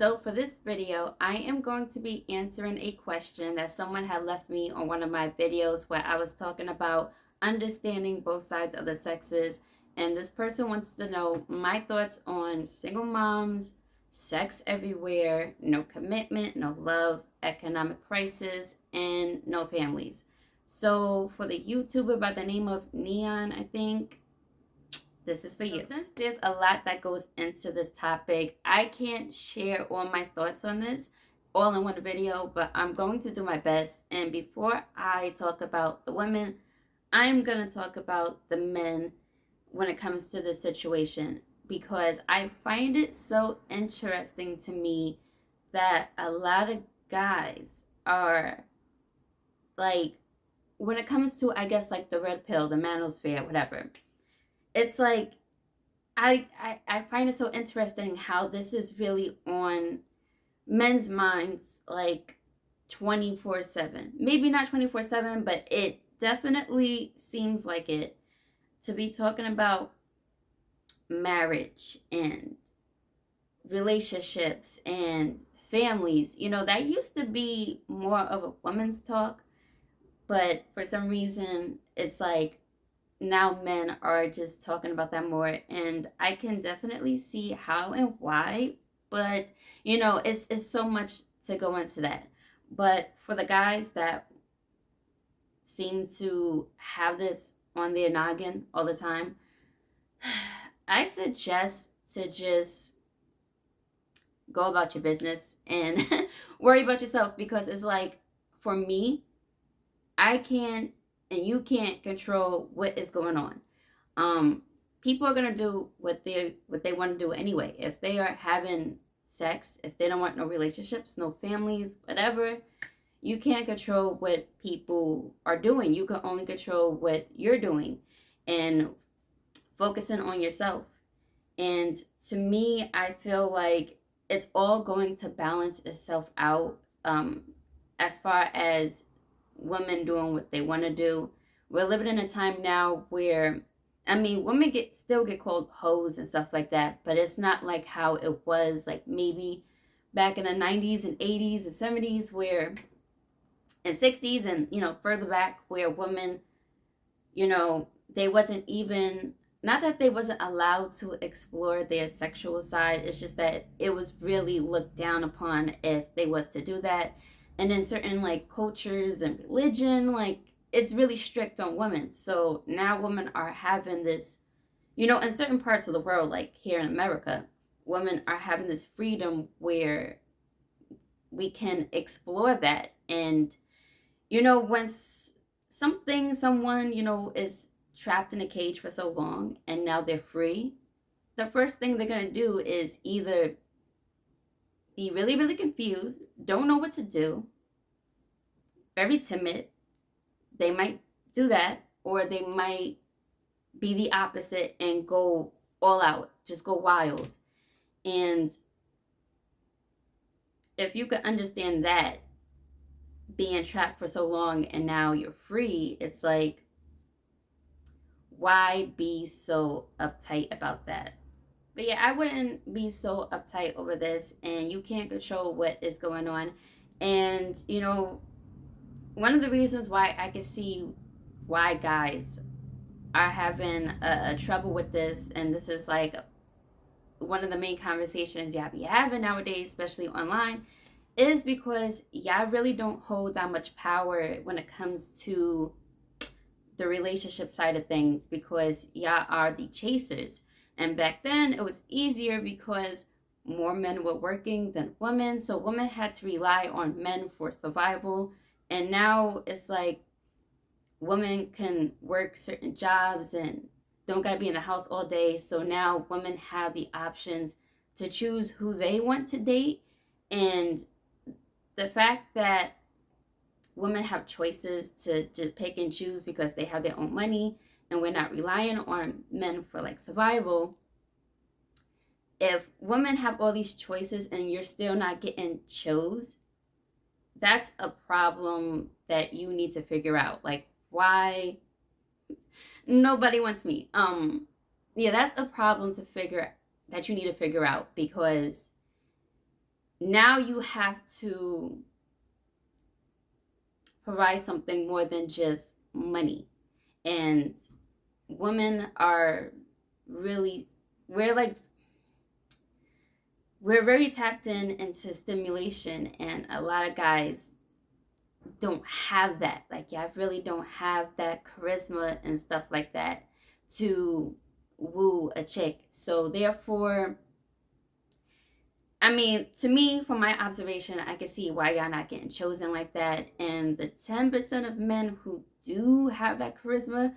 So for this video, I am going to be answering a question that someone had left me on one of my videos where I was talking about understanding both sides of the sexes. And this person wants to know my thoughts on single moms, sex everywhere, no commitment, no love, economic crisis, and no families. So for the YouTuber by the name of Neon, I think this is for you. So since there's a lot that goes into this topic, I can't share all my thoughts on this all in one video, but I'm going to do my best. And before I talk about the women, I'm going to talk about the men when it comes to this situation because I find it so interesting to me that a lot of guys are like, when it comes to, I guess, like the red pill, the manosphere, whatever, it's like I find it so interesting how this is really on men's minds like 24/7. Maybe not 24/7, but it definitely seems like it to be talking about marriage and relationships and families. You know, that used to be more of a woman's talk, but for some reason, it's like now men are just talking about that more, and I can definitely see how and why, but it's so much to go into that. But for the guys that seem to have this on their noggin all the time, I suggest to just go about your business and worry about yourself, because it's like, for me, I can't and you can't control what is going on. Um, People are gonna do what they want to do anyway. If they are having sex, if they don't want no relationships, no families, whatever, you can't control what people are doing. You can only control what you're doing and focusing on yourself. And to me, I feel like it's all going to balance itself out, as far as women doing what they want to do. We're living in a time now where, I mean, women still get called hoes and stuff like that, but it's not like how it was like maybe back in the 90s and 80s and 70s, where and 60s, and further back, where women, they wasn't even, not that they wasn't allowed to explore their sexual side, it's just that it was really looked down upon if they was to do that. And in certain like cultures and religion, like, it's really strict on women. So now women are having this, in certain parts of the world, like here in America, women are having this freedom where we can explore that. And when someone, is trapped in a cage for so long and now they're free, the first thing they're going to do is either be really, really confused, don't know what to do, very timid. They might do that, or they might be the opposite and go all out, just go wild. And if you could understand that, being trapped for so long and now you're free, it's like, why be so uptight about that? But yeah, I wouldn't be so uptight over this, and you can't control what is going on. And one of the reasons why I can see why guys are having a trouble with this, and this is like one of the main conversations y'all be having nowadays, especially online, is because y'all really don't hold that much power when it comes to the relationship side of things, because y'all are the chasers. And back then it was easier because more men were working than women, so women had to rely on men for survival. And now it's like women can work certain jobs and don't gotta be in the house all day. So now women have the options to choose who they want to date. And the fact that women have choices to pick and choose because they have their own money and we're not relying on men for like survival. If women have all these choices and you're still not getting chose, that's a problem that you need to figure out. Like, why nobody wants me? Yeah, that's a problem that you need to figure out, because now you have to provide something more than just money. And women are really, we're like, we're very tapped into stimulation, and a lot of guys don't have that. Like, yeah, I really don't have that charisma and stuff like that to woo a chick. So therefore, I mean, to me, from my observation, I can see why y'all not getting chosen like that. And the 10% of men who do have that charisma,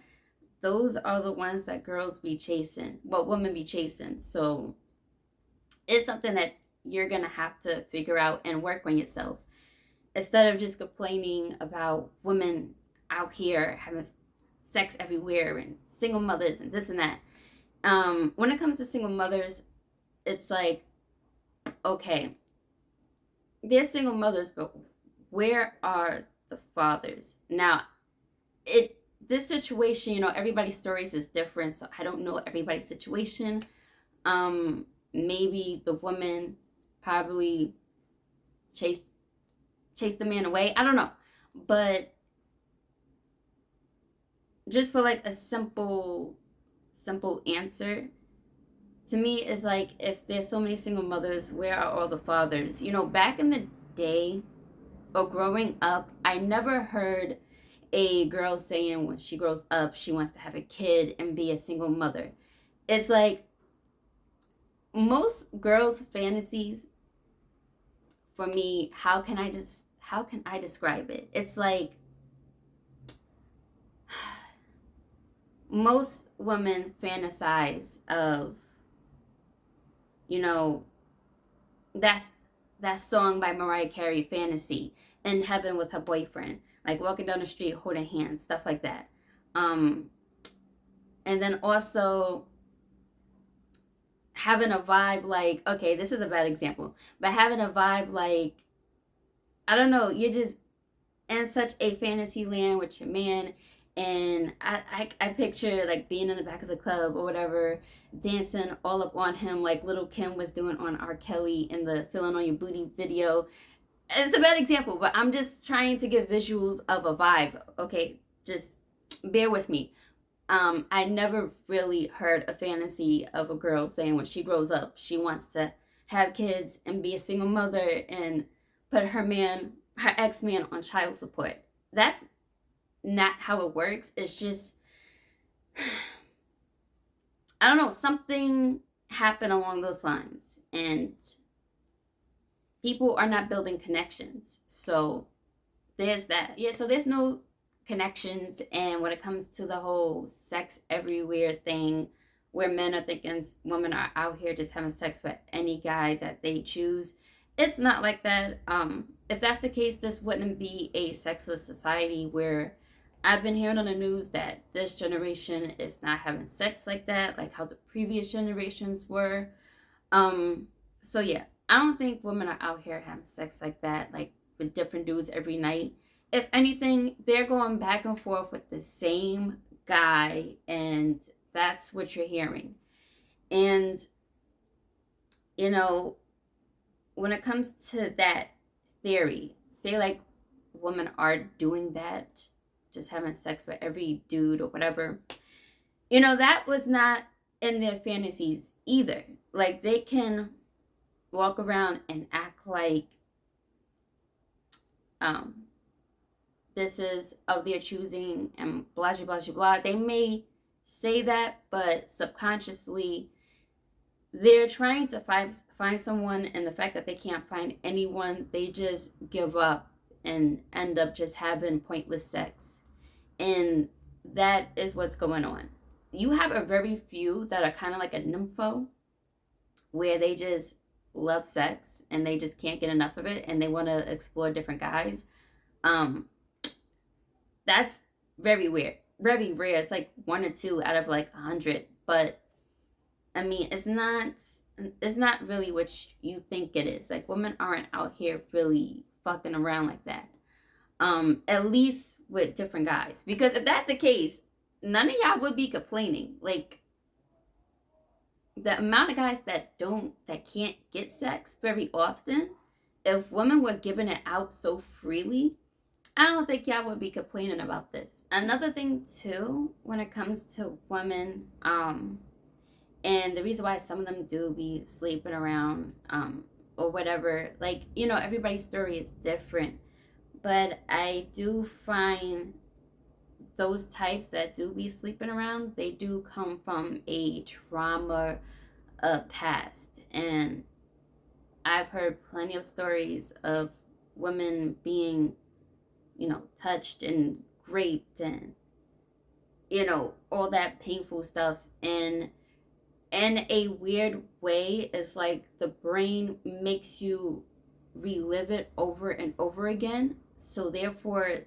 those are the ones that girls be chasing, what women be chasing. So it's something that you're gonna have to figure out and work on yourself, instead of just complaining about women out here having sex everywhere and single mothers and this and that. When it comes to single mothers, it's like, okay, they're single mothers, but where are the fathers? Now, this situation, everybody's stories is different, so I don't know everybody's situation. Maybe the woman probably chased the man away. I don't know. But just for like a simple answer, to me is like, if there's so many single mothers, where are all the fathers? Back in the day or growing up, I never heard a girl saying when she grows up she wants to have a kid and be a single mother. It's like most girls' fantasies, for me, how can I describe it? It's like most women fantasize of, that's that song by Mariah Carey, Fantasy, in heaven with her boyfriend, like walking down the street holding hands, stuff like that. And then also having a vibe like, okay, this is a bad example, but having a vibe like, I don't know, you're just in such a fantasy land with your man, and I picture like being in the back of the club or whatever, dancing all up on him like Little Kim was doing on R. Kelly in the Feeling on Your Booty video. It's a bad example, but I'm just trying to give visuals of a vibe. Okay, just bear with me. I never really heard a fantasy of a girl saying when she grows up she wants to have kids and be a single mother and put her ex-man on child support. That's not how it works. It's just, I don't know, something happened along those lines, and people are not building connections. So there's that. Yeah, so there's no connections. And when it comes to the whole sex everywhere thing, where men are thinking women are out here just having sex with any guy that they choose, it's not like that. If that's the case, this wouldn't be a sexless society, where I've been hearing on the news that this generation is not having sex like that, like how the previous generations were. So yeah, I don't think women are out here having sex like that, like with different dudes every night. If anything, they're going back and forth with the same guy, and that's what you're hearing. And, you know, when it comes to that theory, say like women are doing that, just having sex with every dude or whatever, that was not in their fantasies either. Like, they can walk around and act like this is of their choosing and blah, blah, blah, blah. They may say that, but subconsciously, they're trying to find someone, and the fact that they can't find anyone, they just give up and end up just having pointless sex. And that is what's going on. You have a very few that are kind of like a nympho, where they just love sex and they just can't get enough of it and they want to explore different guys. That's very weird, very rare. It's like 1 or 2 out of like 100. But I mean, it's not really what you think it is. Like, women aren't out here really fucking around like that. At least with different guys. Because if that's the case, none of y'all would be complaining. Like, the amount of guys that can't get sex very often, if women were giving it out so freely, I don't think y'all would be complaining about this. Another thing too, when it comes to women, and the reason why some of them do be sleeping around, or whatever, like, everybody's story is different. But I do find those types that do be sleeping around, they do come from a trauma past. And I've heard plenty of stories of women being, touched and raped and, all that painful stuff. And in a weird way, it's like the brain makes you relive it over and over again. So therefore,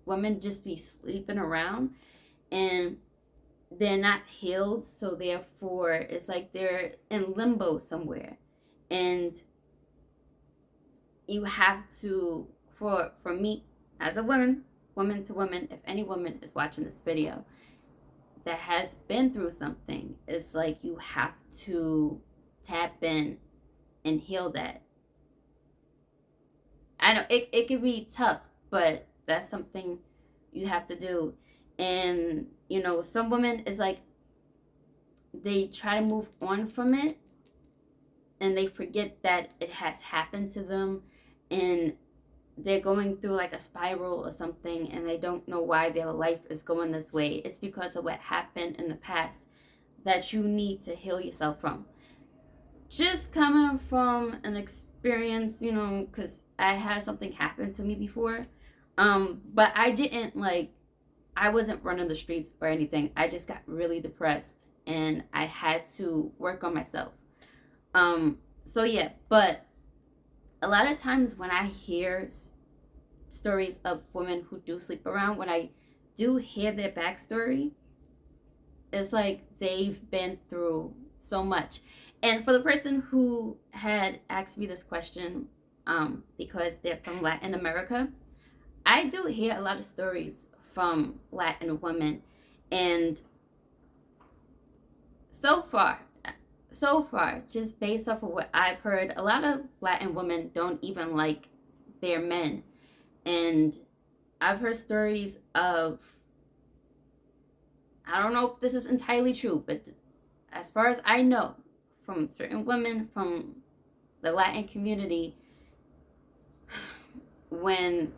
women just be sleeping around and they're not healed. So therefore, it's like they're in limbo somewhere. And you have to, for me as a woman to woman, if any woman is watching this video that has been through something, it's like you have to tap in and heal that. I know it can be tough, but that's something you have to do. And some women is like they try to move on from it and they forget that it has happened to them, and they're going through like a spiral or something, and they don't know why their life is going this way. It's because of what happened in the past that you need to heal yourself from. Just coming from an experience, because I had something happen to me before, but I wasn't running the streets or anything. I just got really depressed and I had to work on myself. So yeah, but a lot of times when I hear stories of women who do sleep around, when I do hear their backstory, it's like they've been through so much. And for the person who had asked me this question, because they're from Latin America, I do hear a lot of stories from Latin women, and so far, just based off of what I've heard, a lot of Latin women don't even like their men. And I've heard stories of, I don't know if this is entirely true, but as far as I know, from certain women from the Latin community, when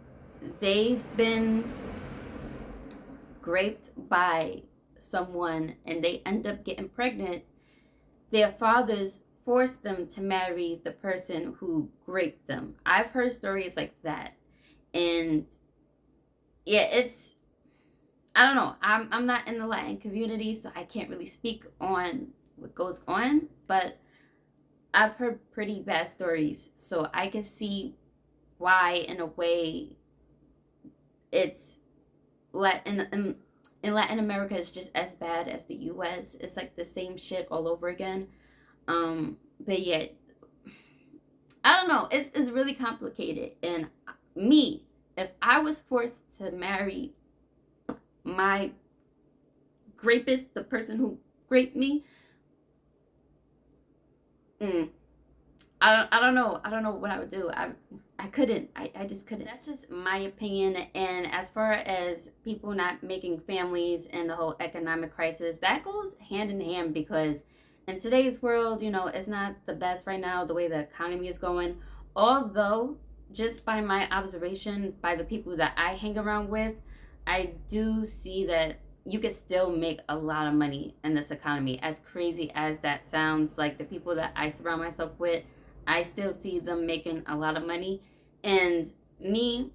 they've been raped by someone and they end up getting pregnant, their fathers force them to marry the person who raped them. I've heard stories like that. And yeah, I don't know. I'm not in the Latin community, so I can't really speak on what goes on, but I've heard pretty bad stories, so I can see why, in a way, it's in Latin America is just as bad as the U.S. It's like the same shit all over again. But yeah, I don't know. It's really complicated. And me, if I was forced to marry my rapist, the person who raped me, I don't know. I don't know what I would do. I couldn't. I just couldn't. That's just my opinion. And as far as people not making families and the whole economic crisis, that goes hand in hand, because in today's world, it's not the best right now, the way the economy is going. Although, just by my observation, by the people that I hang around with, I do see that you could still make a lot of money in this economy. As crazy as that sounds, like the people that I surround myself with, I still see them making a lot of money. And me,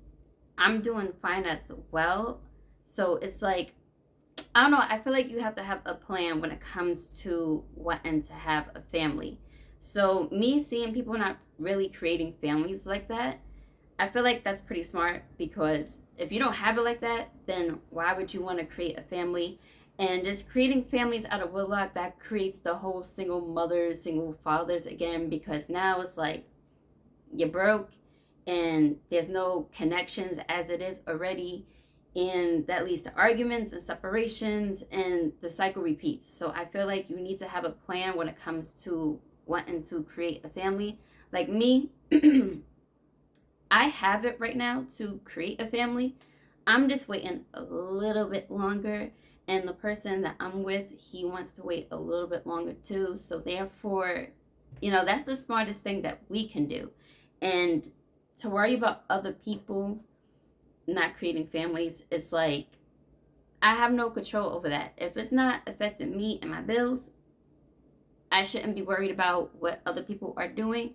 I'm doing fine as well. So it's like, I don't know, I feel like you have to have a plan when it comes to wanting to have a family. So me seeing people not really creating families like that, I feel like that's pretty smart, because if you don't have it like that, then why would you want to create a family? And just creating families out of wedlock, that creates the whole single mothers, single fathers again, because now it's like you're broke and there's no connections as it is already. And that leads to arguments and separations, and the cycle repeats. So I feel like you need to have a plan when it comes to wanting to create a family. Like me, I have it right now to create a family. I'm just waiting a little bit longer. And the person that I'm with, he wants to wait a little bit longer too. So therefore, that's the smartest thing that we can do. And to worry about other people not creating families, it's like I have no control over that. If it's not affecting me and my bills, I shouldn't be worried about what other people are doing.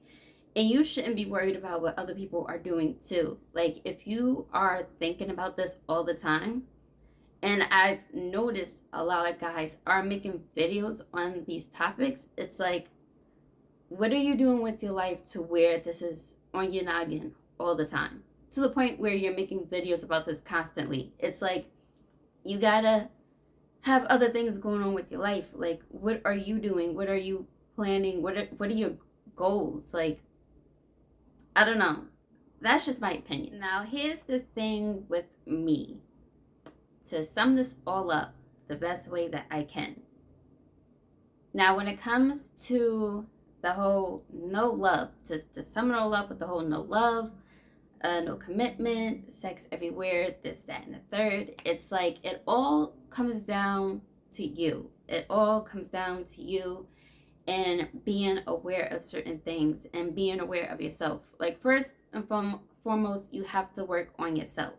And you shouldn't be worried about what other people are doing too. Like, if you are thinking about this all the time, and I've noticed a lot of guys are making videos on these topics, it's like, what are you doing with your life to where this is on your noggin all the time? To the point where you're making videos about this constantly. It's like, you gotta have other things going on with your life. Like, what are you doing? What are you planning? What are your goals? Like, I don't know. That's just my opinion. Now, here's the thing with me. To sum this all up the best way that I can. Now, when it comes to the whole no love, to sum it all up with the whole no love, no commitment, sex everywhere, this, that, and the third, it's like it all comes down to you. It all comes down to you and being aware of certain things and being aware of yourself. Like, first and foremost, you have to work on yourself.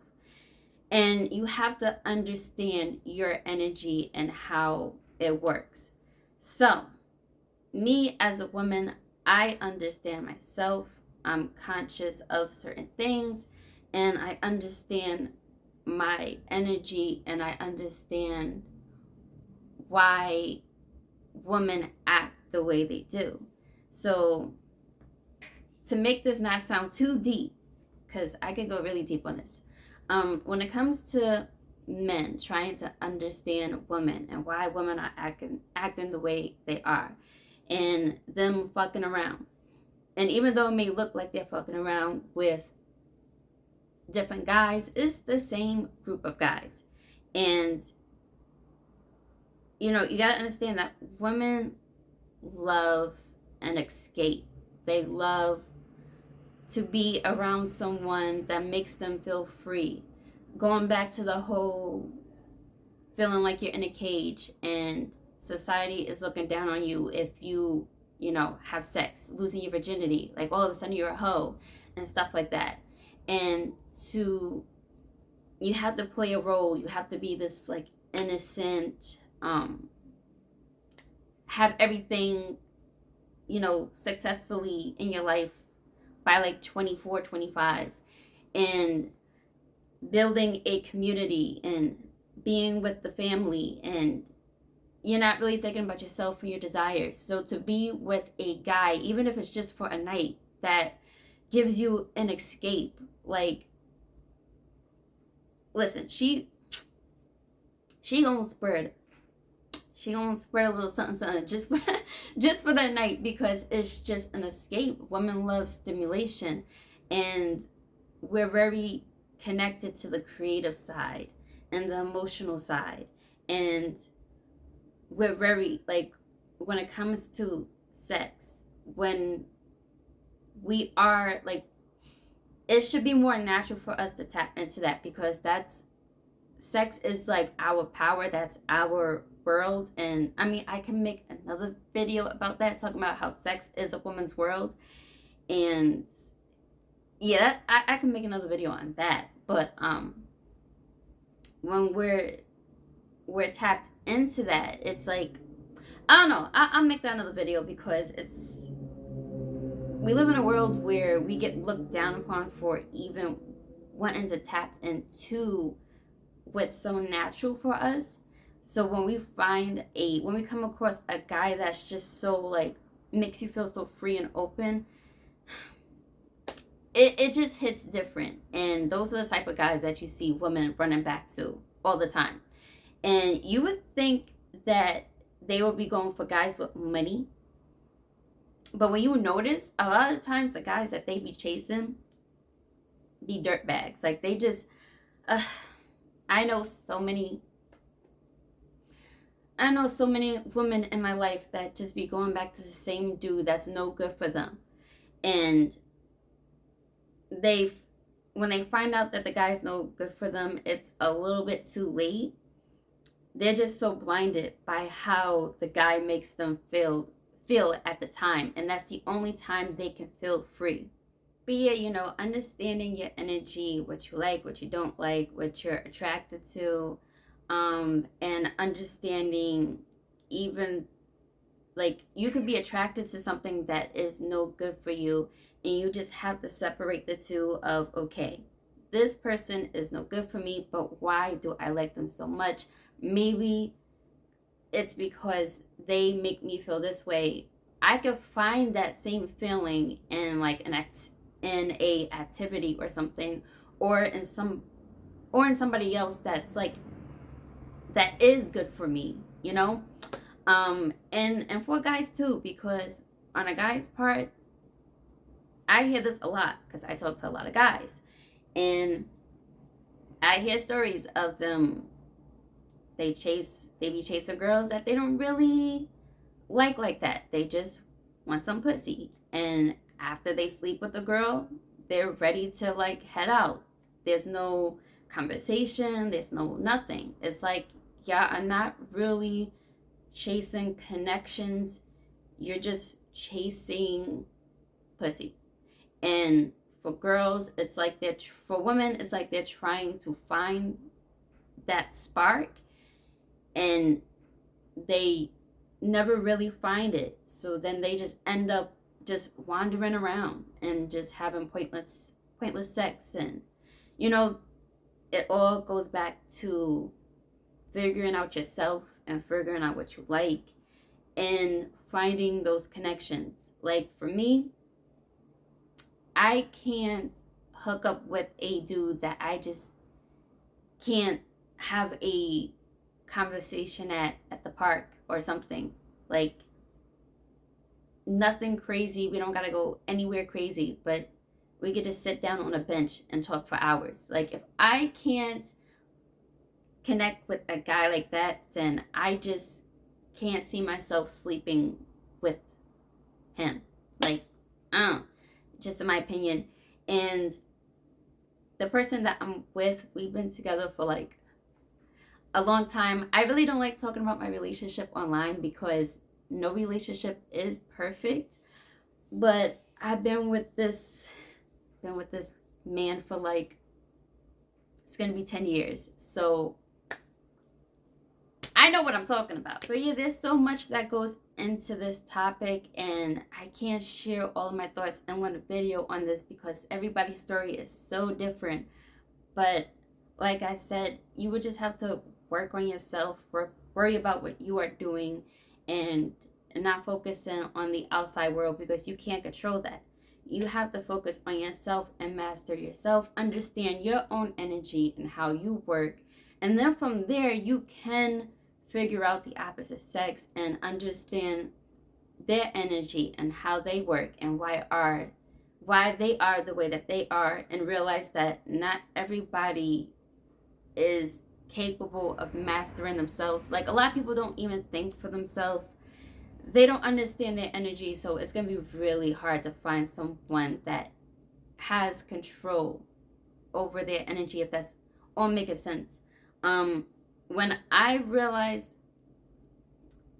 And you have to understand your energy and how it works. So, me as a woman, I understand myself. I'm conscious of certain things, and I understand my energy, and I understand why women act the way they do. So, to make this not sound too deep, because I could go really deep on this, when it comes to men trying to understand women and why women are acting the way they are, and them fucking around, and even though it may look like they're fucking around with different guys, it's the same group of guys. And you gotta understand that women love an escape. They love to be around someone that makes them feel free. Going back to the whole feeling like you're in a cage and society is looking down on you if you have sex, losing your virginity, like all of a sudden you're a hoe and stuff like that. And you have to play a role. You have to be this like innocent, have everything, successfully in your life by like 24, 25, and building a community and being with the family, and you're not really thinking about yourself and your desires. So to be with a guy, even if it's just for a night, that gives you an escape. Like, listen, she gonna spread a little something just for that night, because it's just an escape. Women love stimulation, and we're very connected to the creative side and the emotional side, and we're very, like, when it comes to sex, when we are like, it should be more natural for us to tap into that, because sex is like our power, that's our world. And I mean, I can make another video about that, talking about how sex is a woman's world. And yeah, I can make another video on that. But when we're tapped into that, it's like, I don't know, I'll make that another video, because we live in a world where we get looked down upon for even wanting to tap into what's so natural for us. So when we come across a guy that's just so like, makes you feel so free and open, it just hits different. And those are the type of guys that you see women running back to all the time. And you would think that they would be going for guys with money, but when you notice, a lot of the times the guys that they be chasing be dirtbags. Like, they just I know so many women in my life that just be going back to the same dude that's no good for them. And when they find out that the guy's no good for them, it's a little bit too late. They're just so blinded by how the guy makes them feel at the time, and that's the only time they can feel free. But yeah, understanding your energy, what you like, what you don't like, what you're attracted to, and understanding even like you could be attracted to something that is no good for you, and you just have to separate the two of, okay, this person is no good for me, but why do I like them so much? Maybe it's because they make me feel this way. I could find that same feeling in like in a activity or something, or in somebody else that's like that is good for me, and for guys too, because on a guy's part, I hear this a lot because I talk to a lot of guys, and I hear stories of them. They be chasing girls that they don't really like that. They just want some pussy. And after they sleep with the girl, they're ready to like head out. There's no conversation, there's no nothing. It's like y'all are not really chasing connections. You're just chasing pussy. And for girls, it's like for women, it's like they're trying to find that spark, and they never really find it. So then they just end up just wandering around and just having pointless sex. And you know it all goes back to figuring out yourself and figuring out what you like and finding those connections. Like for me, I can't hook up with a dude that I just can't have a conversation at the park or something. Like nothing crazy. We don't gotta go anywhere crazy, but we could just sit down on a bench and talk for hours. Like if I can't connect with a guy like that, then I just can't see myself sleeping with him. Like, just in my opinion. And the person that I'm with, we've been together for like a long time. I really don't like talking about my relationship online because no relationship is perfect. But I've been with this man for like, it's gonna be 10 years. So I know what I'm talking about. But yeah, there's so much that goes into this topic, and I can't share all of my thoughts in one video on this because everybody's story is so different. But like I said, you would just have to work on yourself, worry about what you are doing, and not focusing on the outside world because you can't control that. You have to focus on yourself and master yourself, understand your own energy and how you work. And then from there, you can figure out the opposite sex and understand their energy and how they work and why they are the way that they are, and realize that not everybody is capable of mastering themselves. Like a lot of people don't even think for themselves. They don't understand their energy, so it's going to be really hard to find someone that has control over their energy, if that's all making sense. When I realized,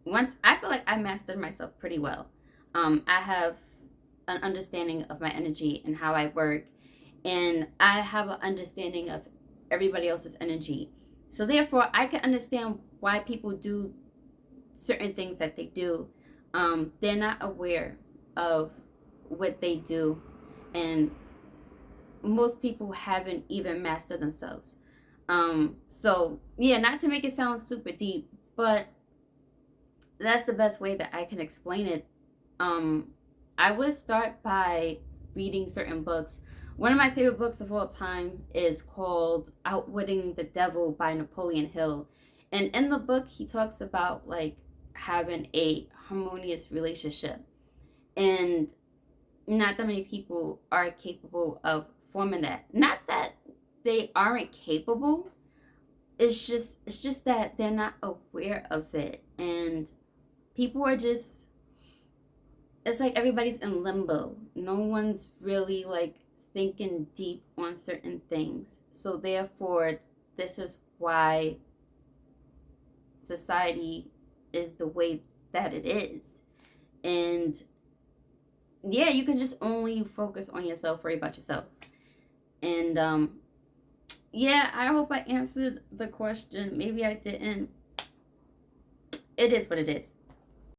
once I feel like I mastered myself pretty well, I have an understanding of my energy and how I work, and I have an understanding of everybody else's energy. So therefore, I can understand why people do certain things that they do. They're not aware of what they do, and most people haven't even mastered themselves. So yeah, not to make it sound super deep, but that's the best way that I can explain it. I would start by reading certain books. One of my favorite books of all time is called Outwitting the Devil by Napoleon Hill. And in the book, he talks about like having a harmonious relationship. And not that many people are capable of forming that. Not that they aren't capable. It's just that they're not aware of it. And people are just, it's like everybody's in limbo. No one's really like thinking deep on certain things. So therefore, this is why society is the way that it is. And yeah, you can just only focus on yourself, worry about yourself. And yeah, I hope I answered the question. Maybe I didn't. It is what it is.